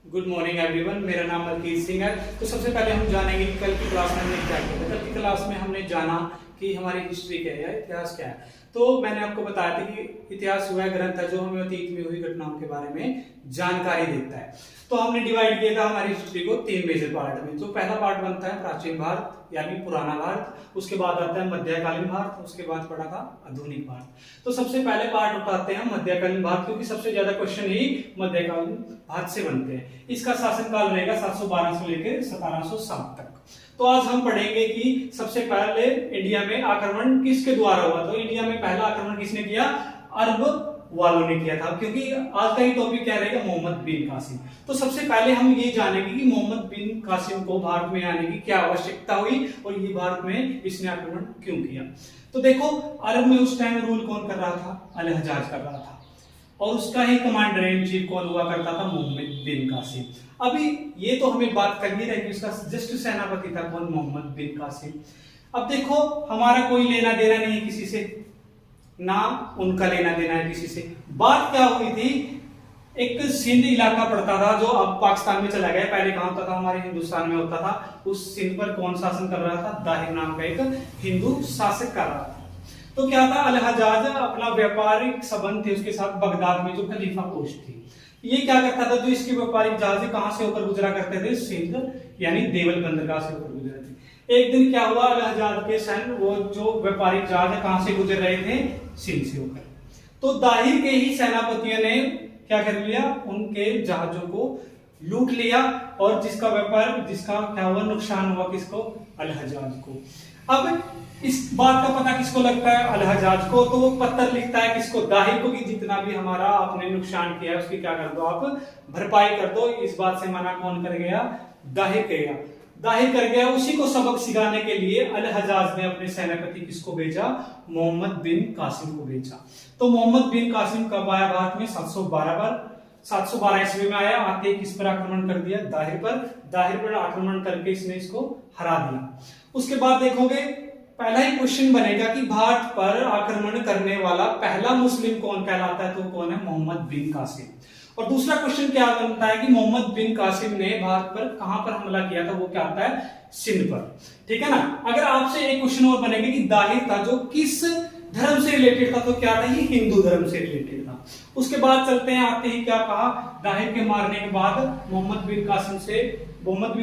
Good morning everyone, मेरा नाम मलकीत सिंह है। तो सबसे पहले हम जानेंगे कि कल की क्लास में हमने क्या किया था। कल की क्लास में हमने जाना कि हमारी हिस्ट्री क्या है, इतिहास क्या है। तो मैंने आपको बताया था कि इतिहास वह ग्रंथ है जो हमें अतीत में हुई घटनाओं के बारे में जानकारी देता है। तो हमने डिवाइड किया था हमारी हिस्ट्री को 3 मेजर पार्ट में। तो पहला पार्ट बनता है प्राचीन भारत यानी पुराना भारत, उसके बाद आता है मध्यकालीन भारत, उसके बाद पढ़ा था आधुनिक भारत। तो सबसे पहले पार्ट उठाते हैं मध्यकालीन भारत, क्योंकि सबसे ज्यादा क्वेश्चन ही मध्यकालीन भारत से बनते हैं। इसका शासनकाल रहेगा 712 से लेकर 1707 तक। तो आज हम पढ़ेंगे कि सबसे पहले इंडिया में आक्रमण किसके द्वारा हुआ। तो इंडिया में पहला आक्रमण किसने किया? अरब वालों ने किया था, क्योंकि आज का ही टॉपिक क्या रहेगा? मोहम्मद बिन कासिम। तो सबसे पहले हम ये जानेंगे कि मोहम्मद बिन कासिम को भारत में आने की क्या आवश्यकता हुई और ये भारत में इसने आक्रमण क्यों किया। तो देखो, अरब में उस टाइम रूल कौन कर रहा था? अल हज्जाज कर रहा था, और उसका ही कमांडर इन चीफ कौन हुआ करता था? मोहम्मद बिन कासिम। अभी ये तो हमें बात करनी रहेगी, उसका जस्ट सेनापति था कौन? मोहम्मद बिन कासिम। अब देखो, हमारा कोई लेना देना नहीं है किसी से, ना उनका लेना देना है किसी से। बात क्या हुई थी? एक सिंध इलाका पड़ता था जो अब पाकिस्तान में चला गया, पहले कहां होता था? हमारे हिंदुस्तान में होता था। उस सिंध पर कौन शासन कर रहा था? दाहिर नाम का एक हिंदू शासक कर रहा था। तो क्या था? अल हज्जाज अपना व्यापारिक संबंध थे उसके साथ बगदाद में, जो खलीफा पोस्ट थी। ये क्या करता था? जो इसके व्यापारिक जहाज कहां से होकर गुजरा करते थे? सिंध यानी देवल बंदरगाह से होकर गुजरे थे। एक दिन क्या हुआ? अल हज्जाज के सैन्य वो जो व्यापारिक जहाज है कहां से गुजर रहे थे? सिंध से होकर। तो दाहिर के ही सेनापतियों ने क्या कर लिया? उनके जहाजों को लूट लिया, और जिसका व्यापार जिसका क्या हुआ? नुकसान हुआ किसको? अल हज्जाज को। अब इस बात का पता किसको लगता है? अल हज्जाज को। तो वो पत्र लिखता है किसको? दाहिर को, कि जितना भी हमारा आपने नुकसान किया है उसकी क्या कर दो, आप भरपाई कर दो। इस बात से मना कौन कर गया? दाहिर गया। दाहिर कर गया। उसी को सबक सिखाने के लिए अल हज्जाज ने अपने सेनापति किसको भेजा? मोहम्मद बिन कासिम को भेजा। तो मोहम्मद बिन कासिम कब आया भारत में? 712 ईस्वी में आया। आते किस पर आक्रमण कर दिया? दाहिर पर। दाहिर पर आक्रमण करके इसने इसको हरा दिया। उसके बाद देखोगे, पहला ही क्वेश्चन बनेगा कि भारत पर आक्रमण करने वाला पहला मुस्लिम कौन कहलाता है? तो कौन है? मोहम्मद बिन कासिम। और दूसरा क्वेश्चन क्या बनता है कि मोहम्मद बिन कासिम ने भारत पर कहां पर हमला किया था? वो क्या आता है? सिंध पर। ठीक है ना। अगर आपसे एक क्वेश्चन और बनेगा कि दाहिर था जो किस धर्म से रिलेटेड था? तो क्या था? ये हिंदू धर्म से रिलेटेड था। उसके बाद चलते हैं, आते ही क्या कहा? दाहिर के मारने के बाद मोहम्मद बिन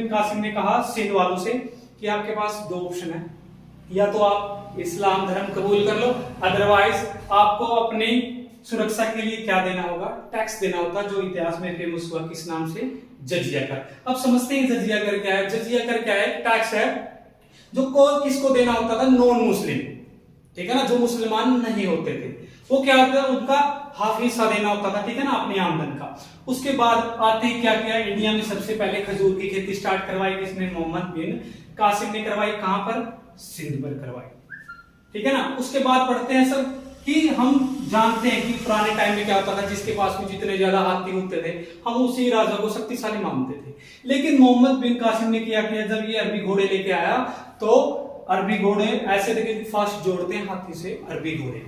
कासिम ने कहा सिंध वालों से कि आपके पास 2 ऑप्शन है, या तो आप इस्लाम धर्म कबूल कर लो, अदरवाइज आपको अपनी सुरक्षा के लिए क्या देना होगा? टैक्स देना होता, जो इतिहास में फेमस हुआ किस नाम से? जजिया कर। अब समझते हैं जजिया कर क्या है। जजिया कर क्या है? टैक्स है जो किसको देना होता था? नॉन मुस्लिम, ठीक है ना, जो मुसलमान नहीं होते थे। वो क्या होता था? उनका हाफ हिस्सा देना होता था, ठीक है ना, अपनी आमदन का। उसके बाद आते ही क्या किया? इंडिया में सबसे पहले खजूर की खेती स्टार्ट करवाई किसने? मोहम्मद बिन कासिम ने करवाई। कहां पर? सिंध पर करवाई, ठीक है ना। उसके बाद पढ़ते हैं सर कि हम जानते हैं कि पुराने टाइम में क्या होता था? जिसके पास भी जितने ज्यादा हाथी होते थे, हम उसी राजा को शक्तिशाली मानते थे। लेकिन मोहम्मद बिन कासिम ने क्या किया? जब ये अरबी घोड़े लेके आया, तो अरबी घोड़े ऐसे थे कि फास्ट जोड़ते हैं हाथी से अरबी घोड़े।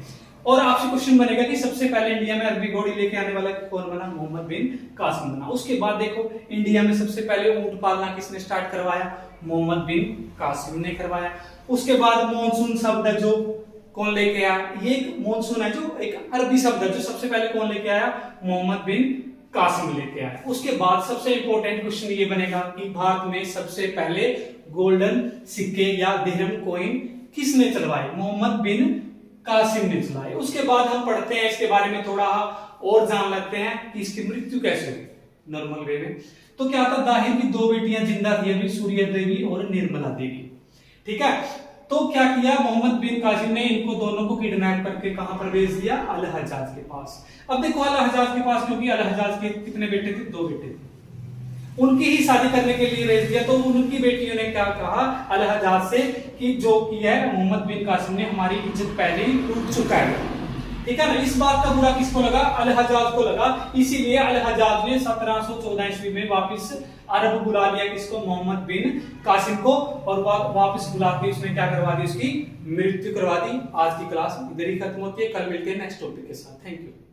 और आपसे क्वेश्चन बनेगा कि सबसे पहले इंडिया में अरबी घोड़ी लेके आने वाला कौन बना? मोहम्मद बिन कासिम बना। उसके बाद देखो, इंडिया में सबसे पहले ऊंट पालना किसने स्टार्ट करवाया? मोहम्मद बिन कासिम ने करवाया। उसके बाद मॉनसून शब्द जो कौन लेके आया? ये मॉनसून है जो एक अरबी शब्द है, जो सबसे पहले कौन लेके आया? मोहम्मद बिन कासिम लेके आया। उसके बाद सबसे इंपॉर्टेंट क्वेश्चन ये बनेगा कि भारत में सबसे पहले गोल्डन सिक्के या दिरहम कॉइन किसने चलवाए? मोहम्मद बिन कासिम ने चलाए। उसके बाद हम पढ़ते हैं इसके बारे में, थोड़ा और जान लेते हैं कि इसकी मृत्यु कैसे हुई नॉर्मल वे में। तो क्या था? दाहिर की 2 बेटियां जिंदा थी अभी, सूर्य देवी और निर्मला देवी, ठीक है। तो क्या किया? मोहम्मद बिन कासिम ने इनको दोनों को किडनैप करके कहां पर भेज दिया? अल हज्जाज के पास। अब देखो, अल हज्जाज के पास, क्योंकि अल हज्जाज के कितने बेटे थे? 2 बेटे थे। उनकी ही शादी करने के लिए भेज दिया। तो उनकी बेटियों ने क्या कहा अल हज्जाज से कि जो किया है मोहम्मद बिन कासिम ने, हमारी इज्जत पहले ही टूट चुका है, ठीक है ना। इस बात का बुरा किसको लगा? अल हज्जाज को लगा। इसीलिए अल हज्जाज ने 1714 ईस्वी में वापस अरब बुला लिया किसको? मोहम्मद बिन कासिम को। और वापस बुला के उसने क्या करवा दी? उसकी मृत्यु करवा दी। आज की क्लास इधर ही खत्म होती है। कल मिलते हैं नेक्स्ट टॉपिक के साथ। Thank you.